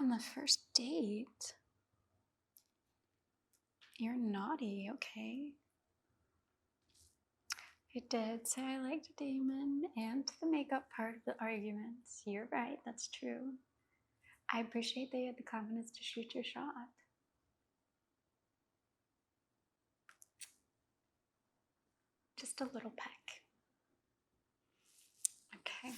On the first date? You're naughty, okay? I did say I liked Damon and the makeup part of the arguments. You're right, that's true. I appreciate that you had the confidence to shoot your shot. Just a little peck. Okay.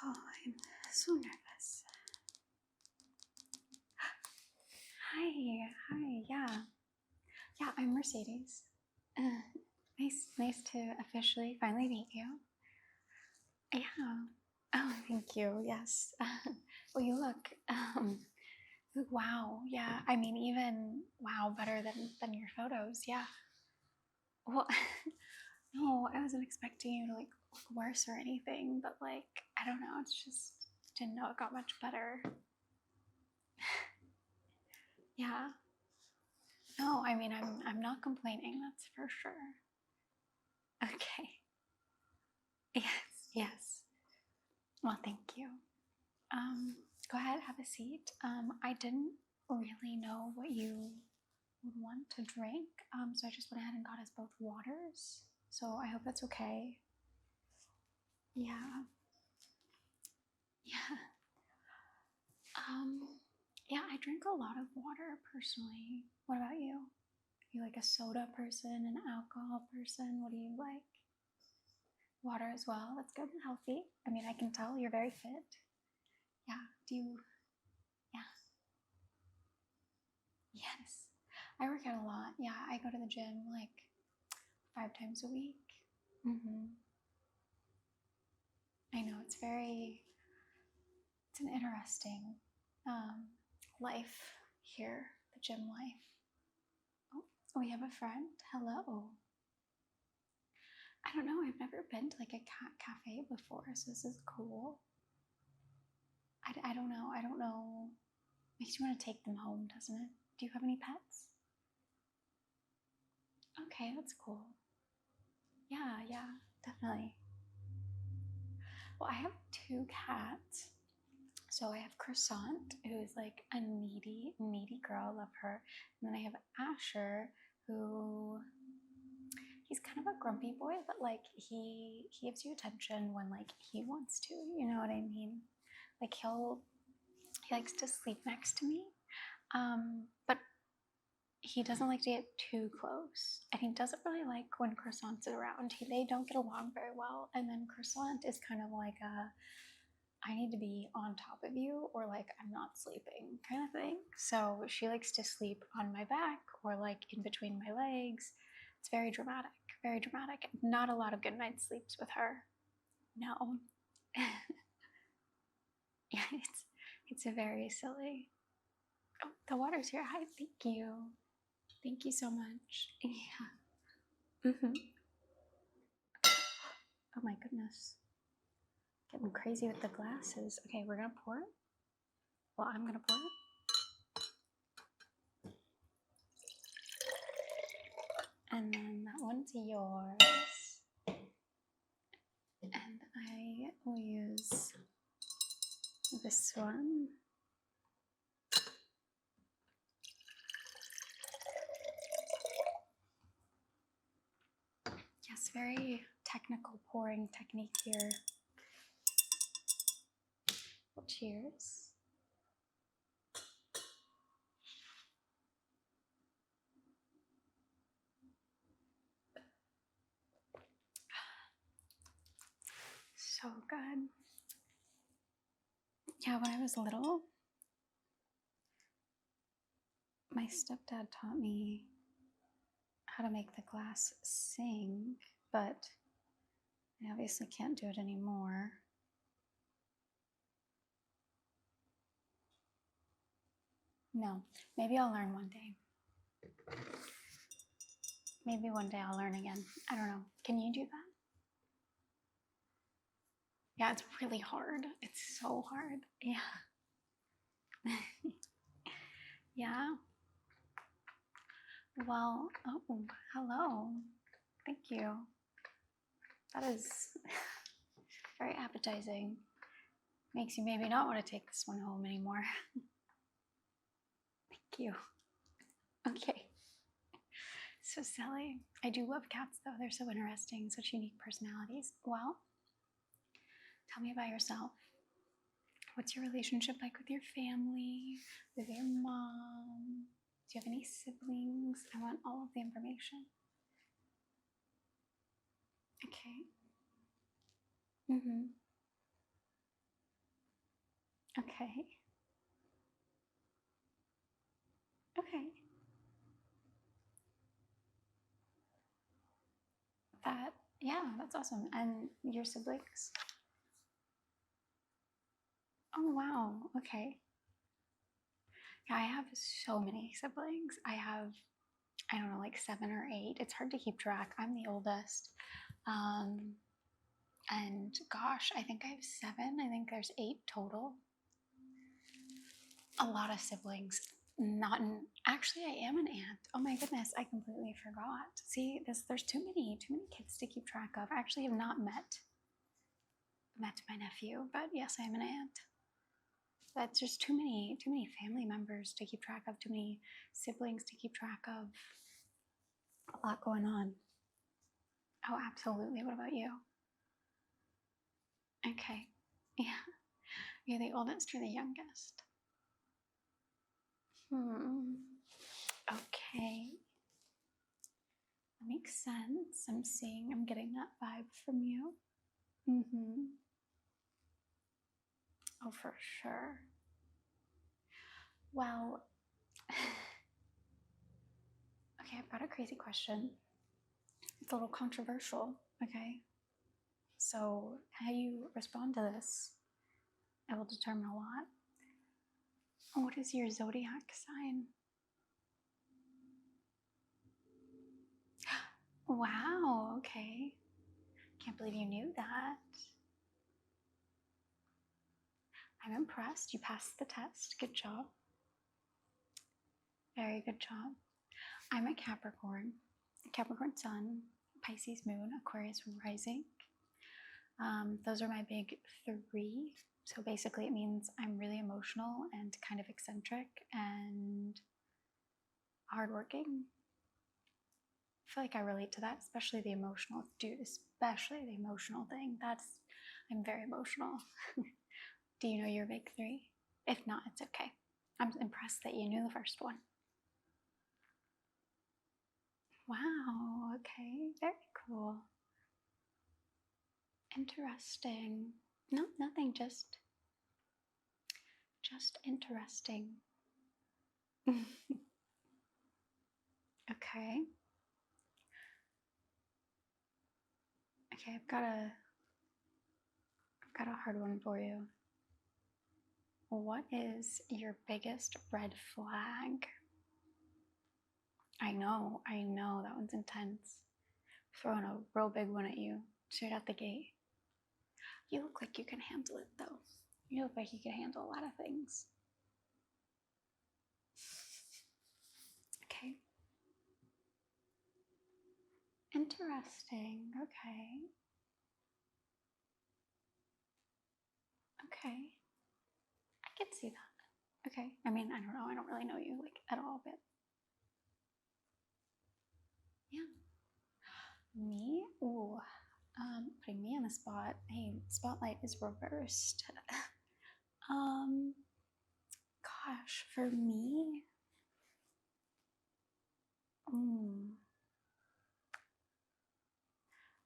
Oh, I'm so nervous. Hi, yeah, I'm Mercedes. Nice to officially finally meet you. Yeah. Oh, thank you. Yes. Well, you look, wow. Yeah. I mean, even wow, better than your photos. Yeah. Well, no, I wasn't expecting you to like look worse or anything, but like, I don't know. It's just didn't know it got much better. Yeah. No, I mean, I'm not complaining. That's for sure. Okay. Yes. Well, thank you. Go ahead, have a seat. I didn't really know what you would want to drink, so I just went ahead and got us both waters. So I hope that's okay. Yeah. Yeah. Yeah, I drink a lot of water personally. What about you? Are you like a soda person, an alcohol person? What do you like? Water as well. That's good and healthy. I mean, I can tell you're very fit. Yeah. Do you? Yeah. Yes. I work out a lot. Yeah, I go to the gym like 5 times a week. I know it's an interesting life here, the gym life. Oh, we have a friend. Hello. I don't know. I've never been to like a cat cafe before, so this is cool. I don't know. I don't know. Makes you want to take them home, doesn't it? Do you have any pets? Okay, that's cool. Yeah, definitely. Well, I have 2 cats. So I have Croissant, who is like a needy girl, love her. And then I have Asher, who he's kind of a grumpy boy, but like he gives you attention when like he wants to, you know what I mean? Like he likes to sleep next to me. But he doesn't like to get too close, and he doesn't really like when Croissant's around. They don't get along very well, and then Croissant is kind of like I need to be on top of you or like I'm not sleeping kind of thing. So she likes to sleep on my back or like in between my legs. It's very dramatic, very dramatic. Not a lot of good night sleeps with her. No. Yeah, it's a very silly. Oh, the water's here. Hi, thank you. Thank you so much. Yeah. Oh my goodness. Getting crazy with the glasses. Okay, we're gonna pour it. Well, I'm gonna pour it. And then that one's yours. And I will use this one. Yes, very technical pouring technique here. Well, cheers. So good. Yeah, when I was little, my stepdad taught me how to make the glass sing, but I obviously can't do it anymore. No, maybe I'll learn one day. Maybe one day I'll learn again. I don't know. Can you do that? Yeah, it's really hard. It's so hard. Yeah. Yeah. Well, oh, hello. Thank you. That is very appetizing. Makes you maybe not want to take this one home anymore. Thank you. Okay. So silly. I do love cats though. They're so interesting, such unique personalities. Well, tell me about yourself. What's your relationship like with your family, with your mom? Do you have any siblings? I want all of the information. Okay. Okay. Okay. Yeah, that's awesome. And your siblings? Oh, wow. Okay. Yeah, I have so many siblings. I don't know, like 7 or 8. It's hard to keep track. I'm the oldest. And gosh, I think I have 7. I think there's 8 total. A lot of siblings. Actually, I am an aunt. Oh my goodness, I completely forgot. See, there's too many kids to keep track of. I actually have not met my nephew, but yes, I am an aunt. That's just too many family members to keep track of, too many siblings to keep track of. A lot going on. Oh, absolutely. What about you? Okay. Yeah. You're the oldest or the youngest? Okay. That makes sense. I'm getting that vibe from you. Oh, for sure. Well, okay, I've got a crazy question. It's a little controversial, okay? So how you respond to this, it will determine a lot. What is your zodiac sign? Wow, okay. Can't believe you knew that. I'm impressed. You passed the test. Good job. Very good job. I'm a Capricorn sun, Pisces moon, Aquarius rising. Those are my big 3. So basically it means I'm really emotional and kind of eccentric and hardworking. I feel like I relate to that, especially the emotional thing. I'm very emotional. Do you know your big 3? If not, it's okay. I'm impressed that you knew the first one. Wow, okay, very cool. Interesting. No, nothing, just interesting. Okay. Okay, I've got a hard one for you. What is your biggest red flag? I know, that one's intense. Throwing a real big one at you, straight out the gate. You look like you can handle it though. You look like you can handle a lot of things. Okay. Interesting, okay. Okay. I can see that. Okay. I mean, I don't know. I don't really know you like at all, but yeah. Me? Ooh. Putting me on the spot. Hey, spotlight is reversed. Gosh, for me,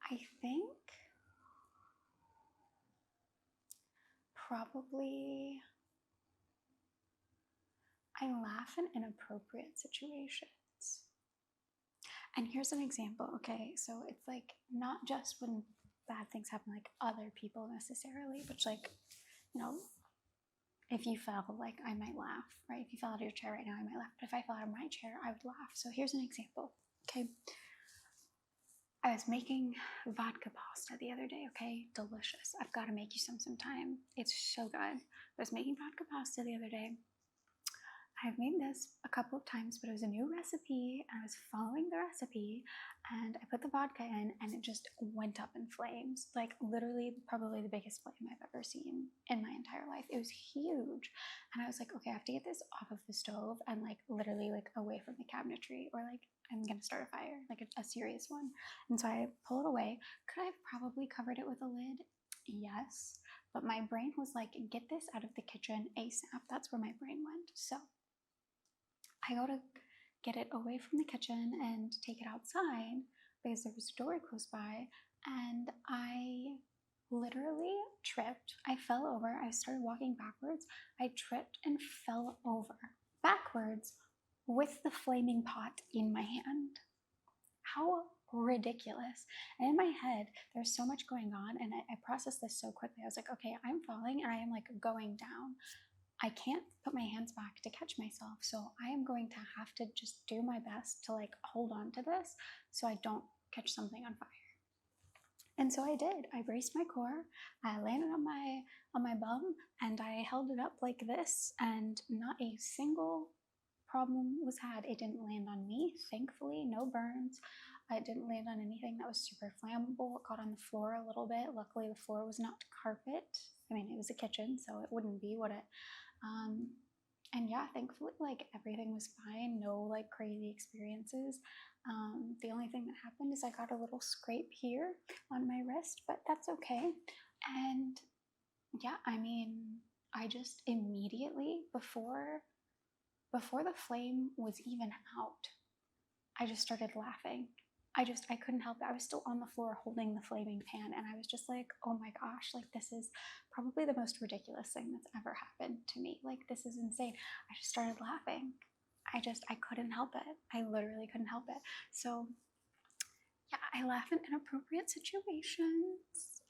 I think probably I laugh in inappropriate situations. And here's an example, okay? So it's like not just when bad things happen, like other people necessarily, but like, you know, if you fell, like I might laugh, right? If you fell out of your chair right now, I might laugh. But if I fell out of my chair, I would laugh. So here's an example, okay? I was making vodka pasta the other day, okay? Delicious. I've got to make you some sometime. It's so good. I was making vodka pasta the other day, I've made this a couple of times, but it was a new recipe. I was following the recipe and I put the vodka in and it just went up in flames. Like literally probably the biggest flame I've ever seen in my entire life. It was huge. And I was like, okay, I have to get this off of the stove and like literally like away from the cabinetry, or like I'm gonna start a fire, like a serious one. And so I pull it away. Could I have probably covered it with a lid? Yes. But my brain was like, get this out of the kitchen ASAP. That's where my brain went. So I go to get it away from the kitchen and take it outside because there was a door close by, and I literally tripped. I fell over. I started walking backwards. I tripped and fell over backwards with the flaming pot in my hand. How ridiculous. And in my head, there's so much going on, and I processed this so quickly. I was like, okay, I'm falling and I am like going down. I can't put my hands back to catch myself. So I am going to have to just do my best to like hold on to this so I don't catch something on fire. And so I did. I braced my core, I landed on my bum, and I held it up like this, and not a single problem was had. It didn't land on me, thankfully, no burns. It didn't land on anything that was super flammable. It got on the floor a little bit. Luckily, the floor was not carpet. I mean, it was a kitchen, so it wouldn't be what it. And yeah, thankfully, like everything was fine. No like crazy experiences. The only thing that happened is I got a little scrape here on my wrist, but that's okay. And yeah, I mean, I just immediately before the flame was even out, I just started laughing. I couldn't help it. I was still on the floor holding the flaming pan, and I was just like, oh my gosh, like this is probably the most ridiculous thing that's ever happened to me. Like this is insane. I just started laughing. I couldn't help it. I literally couldn't help it. So yeah, I laugh in inappropriate situations.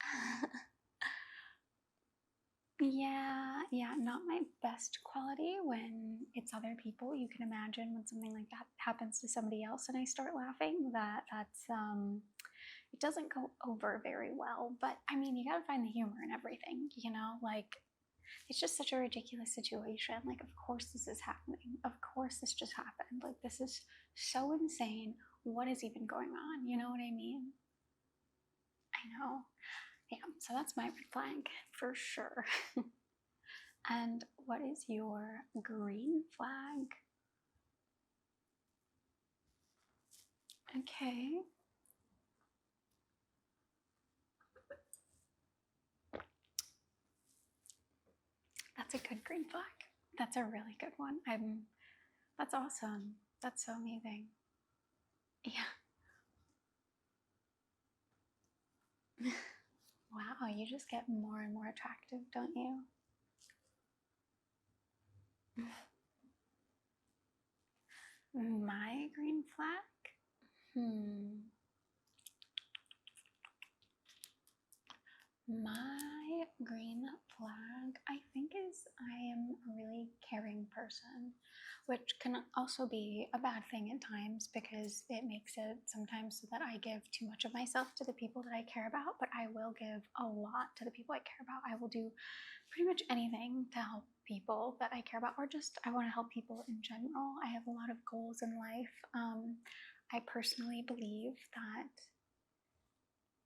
Yeah, not my best quality when it's other people. You can imagine when something like that happens to somebody else and I start laughing, that's it doesn't go over very well. But I mean, you gotta find the humor in everything, you know? Like, it's just such a ridiculous situation. Like, of course this is happening. Of course this just happened. Like, this is so insane. What is even going on? You know what I mean? I know. Yeah, so that's my red flag for sure. And what is your green flag? Okay. That's a good green flag. That's a really good one. That's awesome. That's so amazing. Yeah. Wow, you just get more and more attractive, don't you? My green flag? My green flag, I think, is I am a really caring person, which can also be a bad thing at times because it makes it sometimes so that I give too much of myself to the people that I care about, but I will give a lot to the people I care about. I will do pretty much anything to help people that I care about, or just I want to help people in general. I have a lot of goals in life. I personally believe that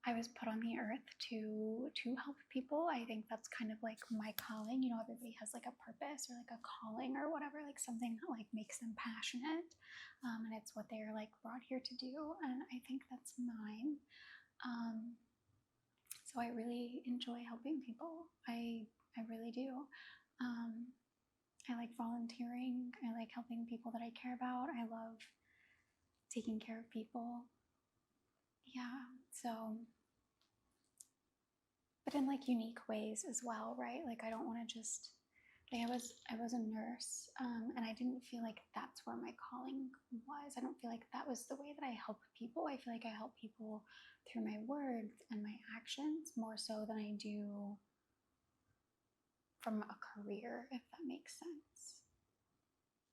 I was put on the earth to help people. I think that's kind of like my calling. You know, everybody has like a purpose or like a calling or whatever, like something that like makes them passionate, and it's what they're like brought here to do. And I think that's mine. So I really enjoy helping people. I really do. I like volunteering. I like helping people that I care about. I love taking care of people. Yeah. So. But in like unique ways as well, right? Like I don't want to just like I was a nurse, and I didn't feel like that's where my calling was. I don't feel like that was the way that I help people. I feel like I help people through my words and my actions more so than I do from a career, if that makes sense.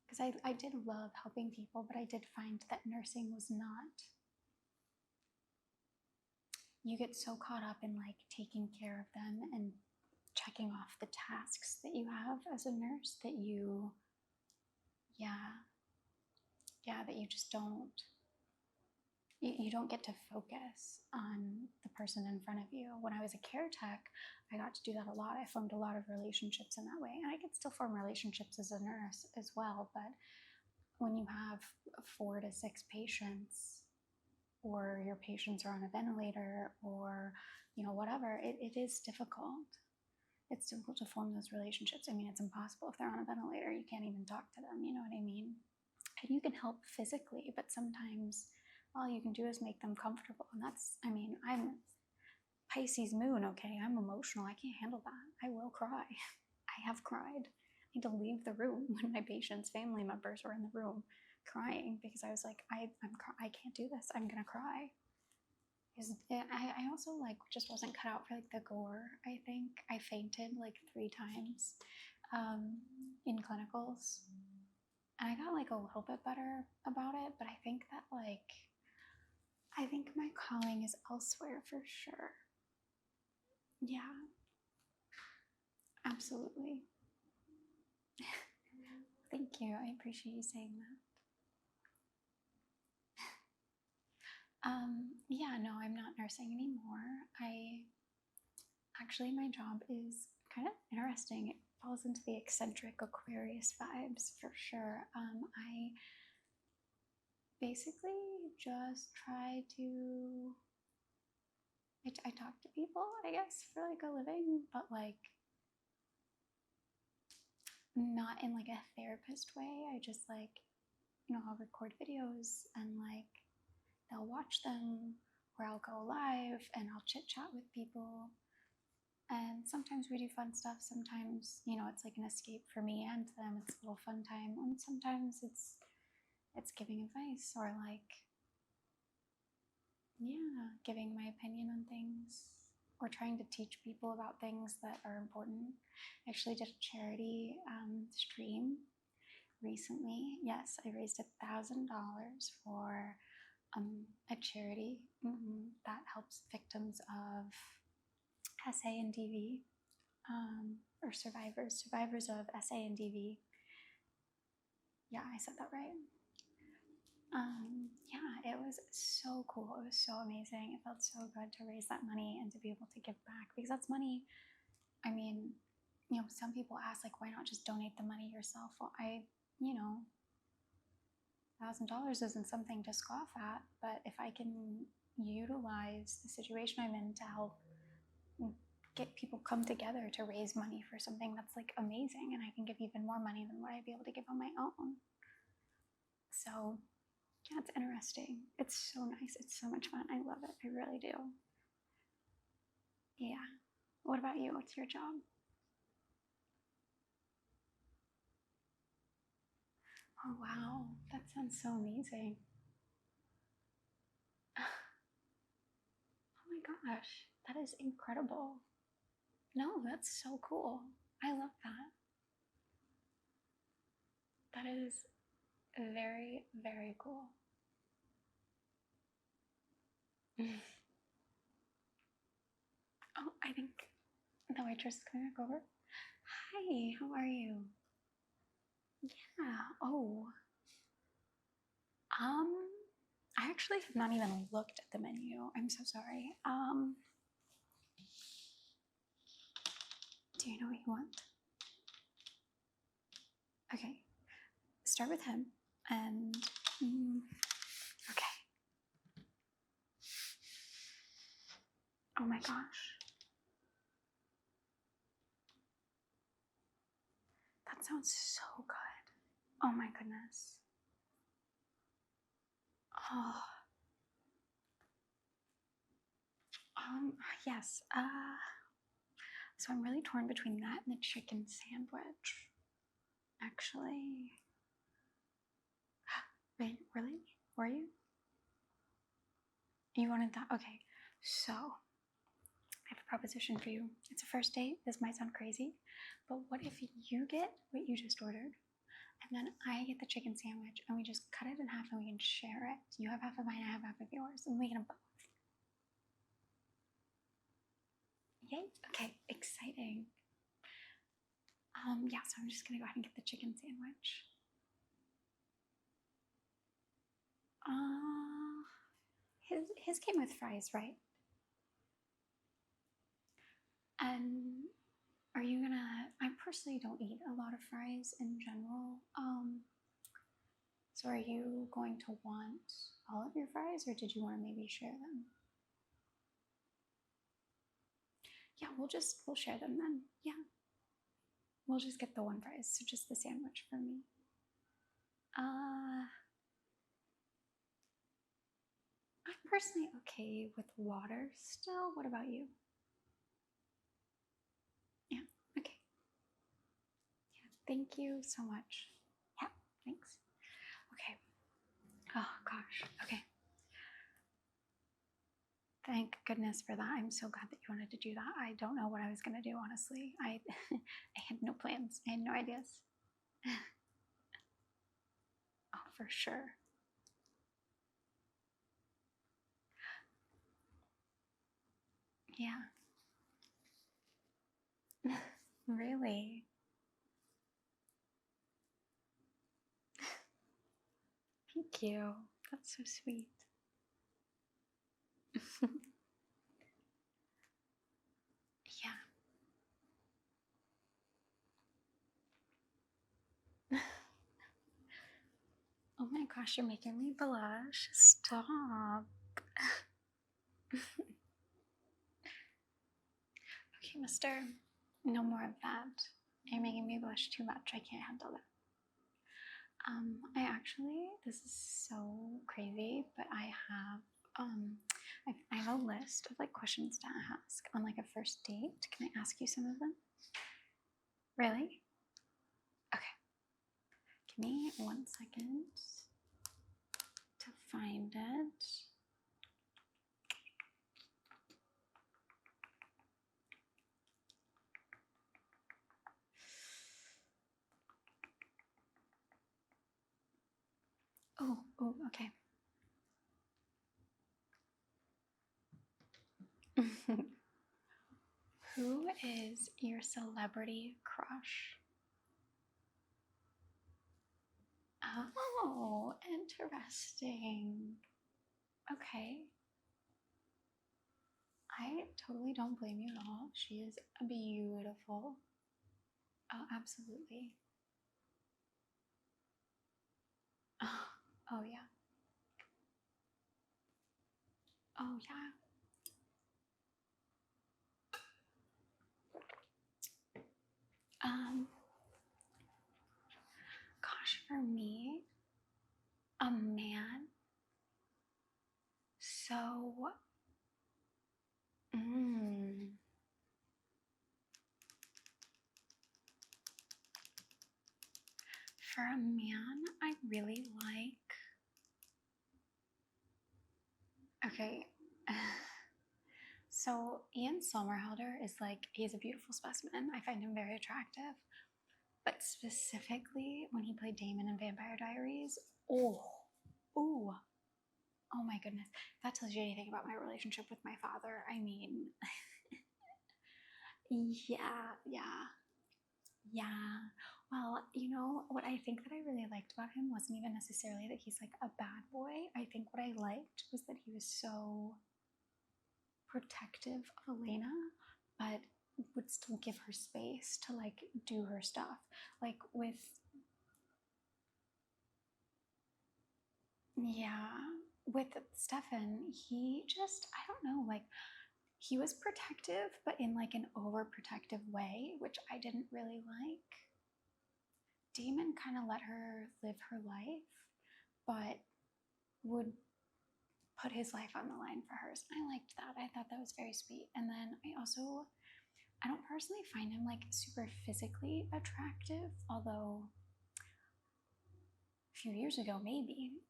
Because I did love helping people, but I did find that nursing was not. You get so caught up in like taking care of them and checking off the tasks that you have as a nurse that you Yeah. Yeah, that you just don't, you don't get to focus on the person in front of you. When I was a care tech, I got to do that a lot. I formed a lot of relationships in that way. And I can still form relationships as a nurse as well. But when you have 4 to 6 patients, or your patients are on a ventilator, or whatever, it is difficult. It's difficult to form those relationships. I mean, it's impossible if they're on a ventilator. You can't even talk to them, you know what I mean? And you can help physically, but sometimes all you can do is make them comfortable. And that's, I mean, I'm Pisces moon, okay? I'm emotional. I can't handle that. I will cry. I have cried. I need to leave the room when my patients' family members were in the room crying, because I was like, I can't do this. I'm gonna cry. I also just wasn't cut out for the gore. I think I fainted 3 times in clinicals. And I got a little bit better about it, but I think that I think my calling is elsewhere for sure. Yeah, absolutely. Thank you. I appreciate you saying that. Yeah, no, I'm not nursing anymore. My job is kind of interesting. It falls into the eccentric Aquarius vibes for sure. I basically just try to, I talk to people, I guess, for a living, but not in a therapist way. I just I'll record videos and they'll watch them, or I'll go live and I'll chit chat with people. And sometimes we do fun stuff. Sometimes, it's an escape for me and them. It's a little fun time. And sometimes it's giving advice, or giving my opinion on things, or trying to teach people about things that are important. I actually did a charity stream recently. Yes, I raised $1,000 for a charity that helps victims of SA and DV, or survivors of SA and DV. Yeah, I said that right. Yeah, it was so cool. It was so amazing. It felt so good to raise that money and to be able to give back, because that's money. I mean, some people ask why not just donate the money yourself? Well, $1,000 isn't something to scoff at, but if I can utilize the situation I'm in to help get people come together to raise money for something that's amazing, and I can give even more money than what I'd be able to give on my own. So yeah, it's interesting. It's so nice. It's so much fun. I love it. I really do. Yeah. What about you? What's your job? Oh, wow. That sounds so amazing. Oh my gosh. That is incredible. No, that's so cool. I love that. That is very, very cool. Oh, I think the waitress is coming back over. Hi, how are you? Yeah. Oh. I actually have not even looked at the menu. I'm so sorry. Do you know what you want? Okay. Start with him. And okay. Oh my gosh. That sounds so good. Oh my goodness. Oh. Yes. So I'm really torn between that and the chicken sandwich. Actually. Wait, really? Were you? You wanted that? Okay. So I have a proposition for you. It's a first date. This might sound crazy, but what if you get what you just ordered, and then I get the chicken sandwich, and we just cut it in half and we can share it? You have half of mine, I have half of yours, and we can both. Yay! Okay, exciting. Yeah, so I'm just gonna go ahead and get the chicken sandwich. His came with fries, right? And are you gonna? I personally don't eat a lot of fries in general. So are you going to want all of your fries, or did you want to maybe share them? Yeah, we'll share them then. Yeah, we'll just get the one fries, so just the sandwich for me. I'm personally okay with water still. What about you? Yeah, okay. Yeah, thank you so much. Yeah, thanks. Okay. Oh gosh. Okay. Thank goodness for that. I'm so glad that you wanted to do that. I don't know what I was gonna do, honestly. I I had no plans. I had no ideas. Oh, for sure. Yeah. Really? Thank you. That's so sweet. Yeah. Oh my gosh, you're making me blush. Stop. Okay, mister. No more of that. You're making me blush too much. I can't handle that. I actually, this is so crazy, but I have a list of like questions to ask on like a first date. Can I ask you some of them? Really? Okay. Give me 1 second to find it. Oh, okay. Who is your celebrity crush? Oh, interesting. Okay. I totally don't blame you at all. She is beautiful. Oh, absolutely. Oh, yeah. Oh, yeah. Um, Gosh, for me, a man. So, mm, for a man, I really like. Okay. So Ian Somerhalder is like, he's a beautiful specimen. I find him very attractive. But specifically when he played Damon in Vampire Diaries, oh, oh, oh my goodness. If that tells you anything about my relationship with my father, I mean, yeah, yeah, yeah. Well, you know, what I think that I really liked about him wasn't even necessarily that he's like a bad boy. I think what I liked was that he was so protective of Elena, but would still give her space to like do her stuff. Like with, yeah, with Stefan, he just, I don't know, like he was protective, but in like an overprotective way, which I didn't really like. Damon kind of let her live her life, but would put his life on the line for hers. I liked that. I thought that was very sweet. And then I don't personally find him like super physically attractive, although a few years ago maybe.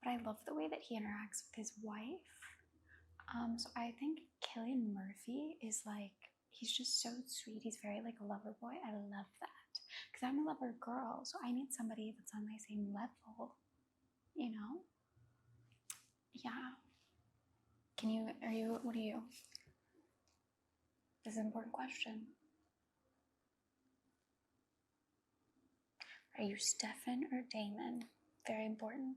But I love the way that he interacts with his wife. So I think Cillian Murphy is like, he's just so sweet. He's very like a lover boy. I love that because I'm a lover girl, so I need somebody that's on my same level. You know? Yeah. What are you? This is an important question. Are you Stefan or Damon? Very important.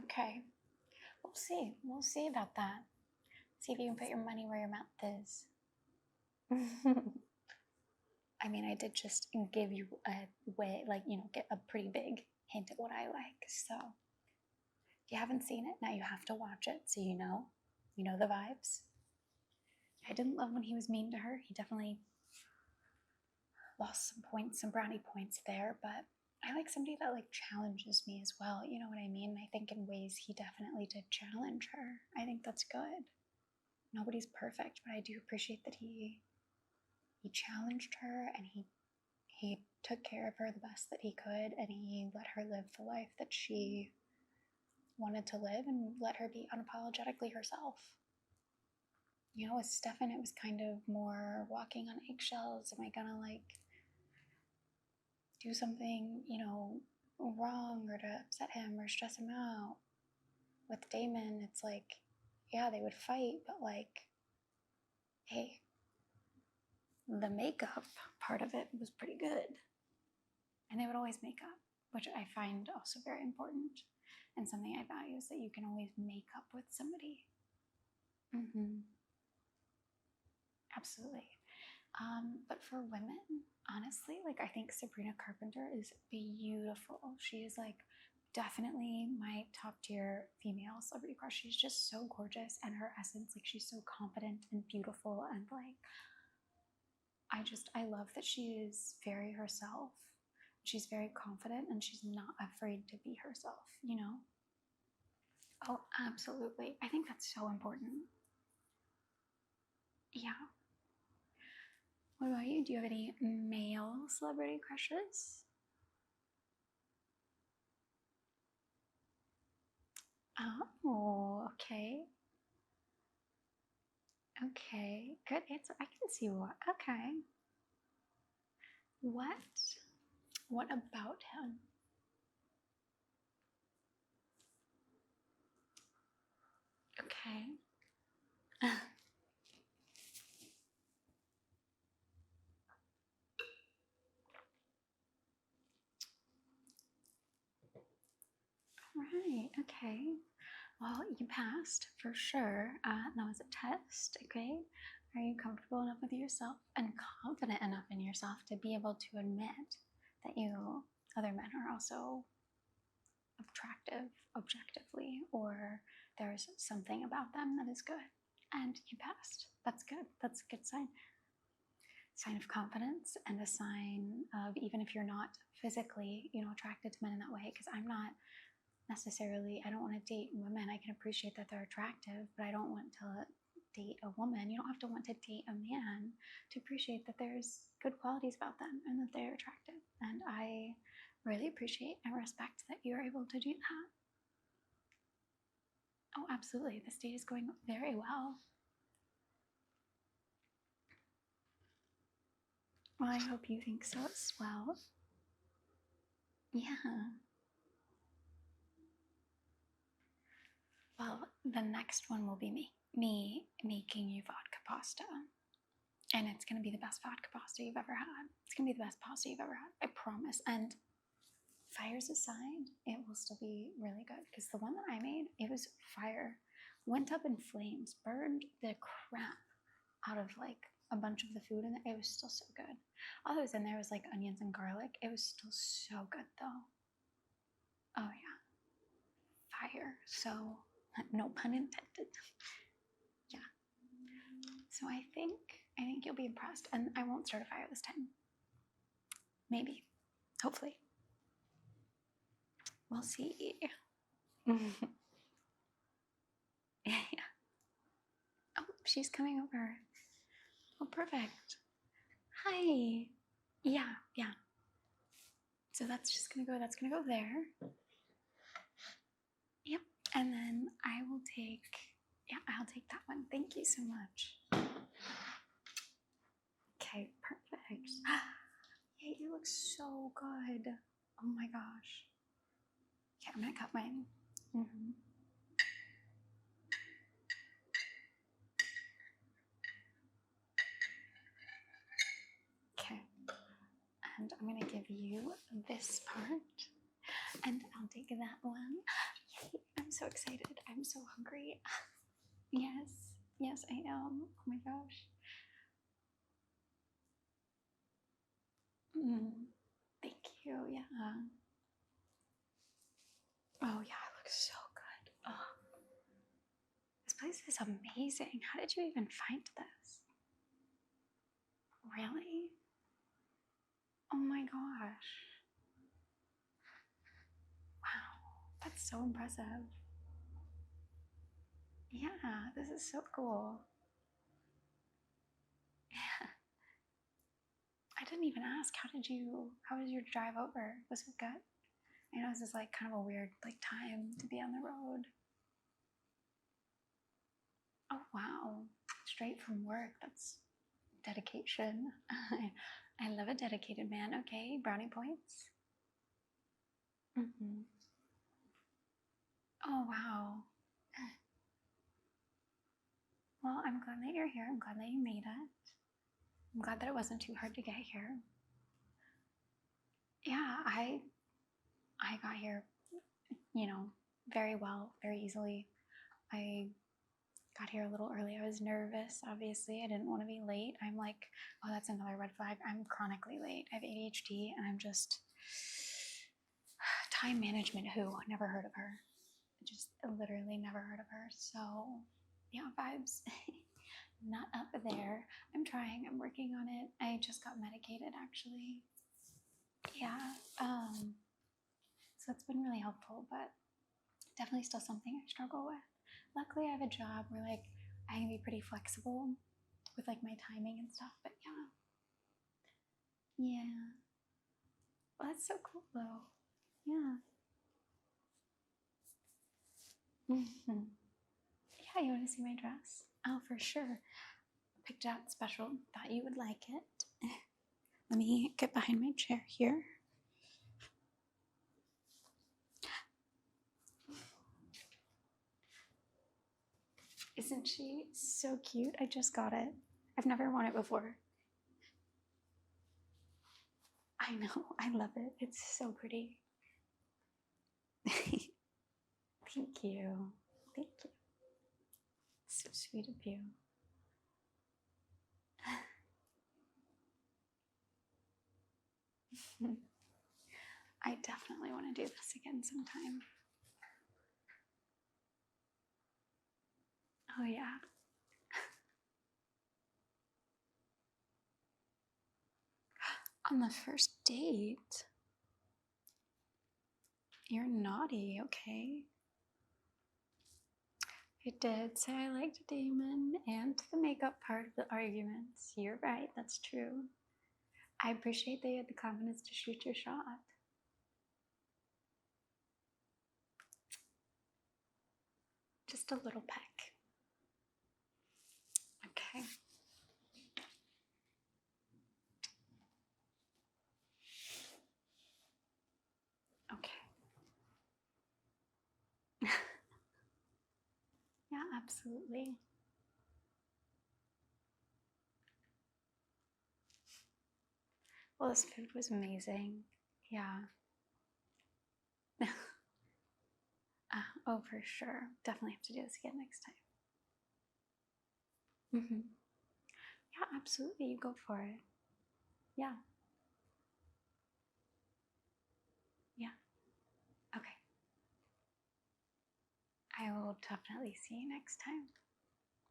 Okay. We'll see. We'll see about that. See if you can put your money where your mouth is. I mean, I did just give you a way, like, get a pretty big hint at what I like. So if you haven't seen it, now you have to watch it so you know the vibes. I didn't love when he was mean to her. He definitely lost some points, some brownie points there, but I like somebody that like challenges me as well. You know what I mean? I think in ways he definitely did challenge her. I think that's good. Nobody's perfect, but I do appreciate that he challenged her, and he took care of her the best that he could, and he let her live the life that she wanted to live and let her be unapologetically herself. With Stefan, it was kind of more walking on eggshells. Am I gonna like do something, wrong or to upset him or stress him out? With Damon, it's like, yeah, they would fight, but like, hey, the makeup part of it was pretty good. And they would always make up, which I find also very important. And something I value is that you can always make up with somebody. Absolutely. But for women, honestly, like I think Sabrina Carpenter is beautiful. She is like definitely my top tier female celebrity crush. She's just so gorgeous, and her essence, like she's so confident and beautiful, and like I love that she is very herself. She's very confident and she's not afraid to be herself, Oh, absolutely. I think that's so important. Yeah. What about you? Do you have any male celebrity crushes? Oh, okay. Okay, good answer. I can see what. Okay. What? What about him? Okay. Right, okay. Well, you passed for sure. That was a test, okay? Are you comfortable enough with yourself and confident enough in yourself to be able to admit that other men are also attractive objectively, or there's something about them that is good? And you passed. That's good. That's a good sign of confidence, and a sign of, even if you're not physically attracted to men in that way, because I'm not necessarily, I don't want to date women. I can appreciate that they're attractive, but I don't want to date a woman. You don't have to want to date a man to appreciate that there's good qualities about them and that they're attractive. And I really appreciate and respect that you're able to do that. Oh, absolutely. This date is going very well. Well, I hope you think so as well. Yeah. Well, the next one will be me making you vodka pasta. And it's going to be the best vodka pasta you've ever had. It's going to be the best pasta you've ever had. I promise. And fires aside, it will still be really good, because the one that I made, it was fire. Went up in flames, burned the crap out of like a bunch of the food, and it was still so good. All that was in there was like onions and garlic. It was still so good though. Oh yeah. Fire. So, no pun intended. Yeah. So I think you'll be impressed, and I won't start a fire this time. Maybe. Hopefully. We'll see. Yeah. Oh, she's coming over. Oh, perfect. Hi. Yeah. So that's gonna go there. Yep. And then I'll take that one. Thank you so much. Okay, perfect. Yeah, you look so good. Oh my gosh. Okay, I'm gonna cut mine. Okay. And I'm gonna give you this part. And I'll take that one. Yay, I'm so excited. I'm so hungry. Yes, yes, I am. Oh my gosh. Thank you. Yeah. Oh yeah, it looks so good. Oh, this place is amazing. How did you even find this? Really? Oh my gosh. Wow, that's so impressive. Yeah, this is so cool. Yeah. I didn't even ask. How was your drive over? Was it good? I know this is like kind of a weird like time to be on the road. Oh wow, straight from work. That's dedication. I love a dedicated man. Okay, brownie points. Oh wow. Well, I'm glad that you're here. I'm glad that you made it. I'm glad that it wasn't too hard to get here. Yeah, I got here, very well, very easily. I got here a little early. I was nervous, obviously. I didn't want to be late. I'm like, oh, that's another red flag. I'm chronically late. I have ADHD and I'm just time management. Who? Never heard of her. Just literally never heard of her. So, yeah, vibes. Not up there. I'm trying. I'm working on it. I just got medicated actually. Yeah. So it's been really helpful, but definitely still something I struggle with. Luckily, I have a job where like I can be pretty flexible with like my timing and stuff. But yeah. Well, that's so cool though. Yeah. Yeah, you want to see my dress? Oh, for sure. Picked it out special. Thought you would like it. Let me get behind my chair here. Isn't she so cute? I just got it. I've never worn it before. I know. I love it. It's so pretty. Thank you. Thank you. So sweet of you. I definitely want to do this again sometime. Oh, yeah. On the first date? You're naughty, okay? I did say I liked Damon and the makeup part of the arguments. You're right, that's true. I appreciate that you had the confidence to shoot your shot. Just a little peck. Okay. Okay. Yeah, absolutely. Well, this food was amazing. Yeah. Oh, for sure. Definitely have to do this again next time. Yeah, absolutely. You go for it. Yeah. Yeah. Okay. I will definitely see you next time.